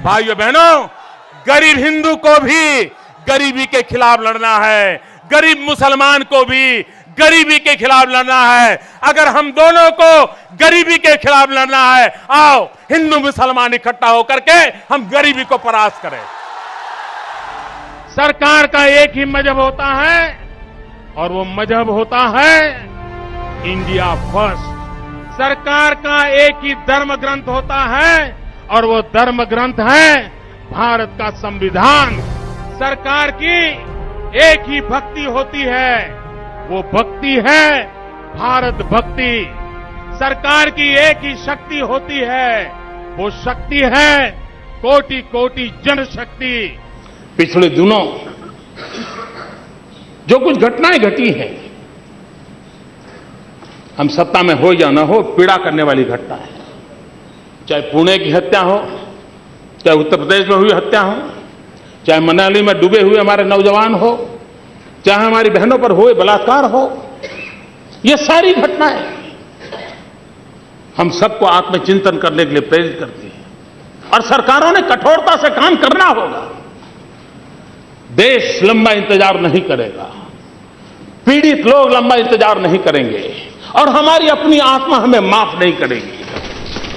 भाइयों बहनों, गरीब हिंदू को भी गरीबी के खिलाफ लड़ना है, गरीब मुसलमान को भी गरीबी के खिलाफ लड़ना है। अगर हम दोनों को गरीबी के खिलाफ लड़ना है, आओ हिंदू मुसलमान इकट्ठा होकर के हम गरीबी को परास्त करें। सरकार का एक ही मजहब होता है और वो मजहब होता है इंडिया फर्स्ट। सरकार का एक ही धर्म ग्रंथ होता है और वो धर्म ग्रंथ है भारत का संविधान। सरकार की एक ही भक्ति होती है, वो भक्ति है भारत भक्ति। सरकार की एक ही शक्ति होती है, वो शक्ति है कोटि कोटि जनशक्ति। पिछले दिनों जो कुछ घटनाएं घटी हैं, हम सत्ता में हो या न हो, पीड़ा करने वाली घटना है। चाहे पुणे की हत्या हो, चाहे उत्तर प्रदेश में हुई हत्या हो, चाहे मनाली में डूबे हुए हमारे नौजवान हो, चाहे हमारी बहनों पर हुए बलात्कार हो, ये सारी घटनाएं हम सबको आत्मचिंतन करने के लिए प्रेरित करती है और सरकारों ने कठोरता से काम करना होगा। देश लंबा इंतजार नहीं करेगा, पीड़ित लोग लंबा इंतजार नहीं करेंगे और हमारी अपनी आत्मा हमें माफ नहीं करेगी।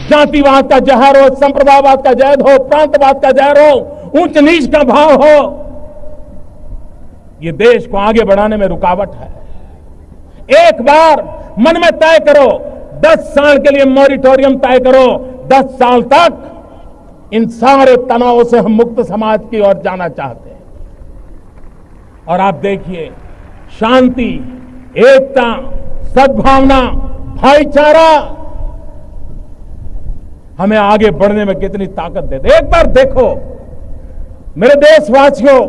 जातिवाद का जहर हो, संप्रदायवाद का जहर हो, प्रांतवाद का जहर हो, ऊंच नीच का भाव हो, ये देश को आगे बढ़ाने में रुकावट है। एक बार मन में तय करो, 10 साल के लिए मॉरिटोरियम तय करो। 10 साल तक इन सारे तनावों से हम मुक्त समाज की ओर जाना चाहते हैं। और आप देखिए, शांति, एकता, सद्भावना, भाईचारा हमें आगे बढ़ने में कितनी ताकत देते। एक बार देखो मेरे देशवासियों,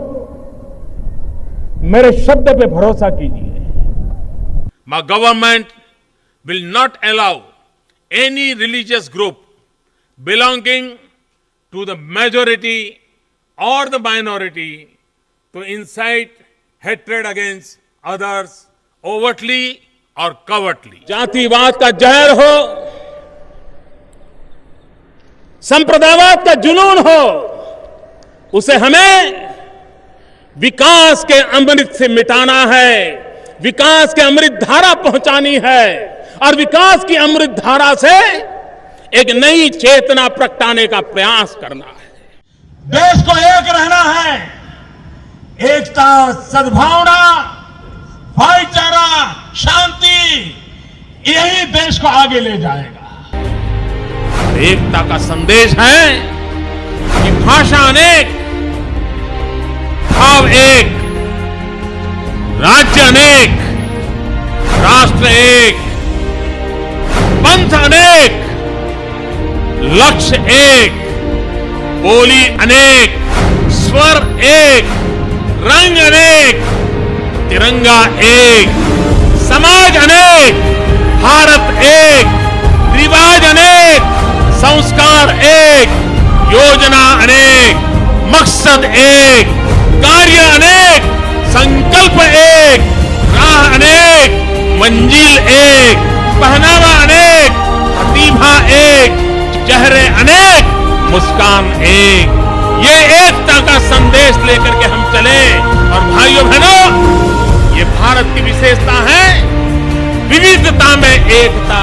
मेरे शब्द पे भरोसा कीजिए। My government will not allow any religious group belonging to the majority or the minority to incite hatred against others overtly or covertly. जातिवाद का जहर हो, संप्रदायवाद का जुनून हो, उसे हमें विकास के अमृत से मिटाना है, विकास के अमृत धारा पहुंचानी है और विकास की अमृत धारा से एक नई चेतना प्रगटाने का प्रयास करना है। देश को एक रहना है। एकता, सद्भावना, भाईचारा, शांति, यही देश को आगे ले जाएगा। एकता का संदेश है कि भाषा अनेक, भाव एक, राज्य अनेक, राष्ट्र एक, पंथ अनेक, लक्ष्य एक, बोली अनेक, स्वर एक, रंग अनेक, तिरंगा एक, समाज अनेक, भारत एक, रिवाज अनेक, संस्कार एक, योजना अनेक, मकसद एक, कार्य अनेक, संकल्प एक, राह अनेक, मंजिल एक, पहनावा अनेक, प्रतिभा एक, चेहरे अनेक, मुस्कान एक। ये एकता का संदेश लेकर के हम चले। और भाइयों बहनों, ये भारत की विशेषता है, विविधता में एकता।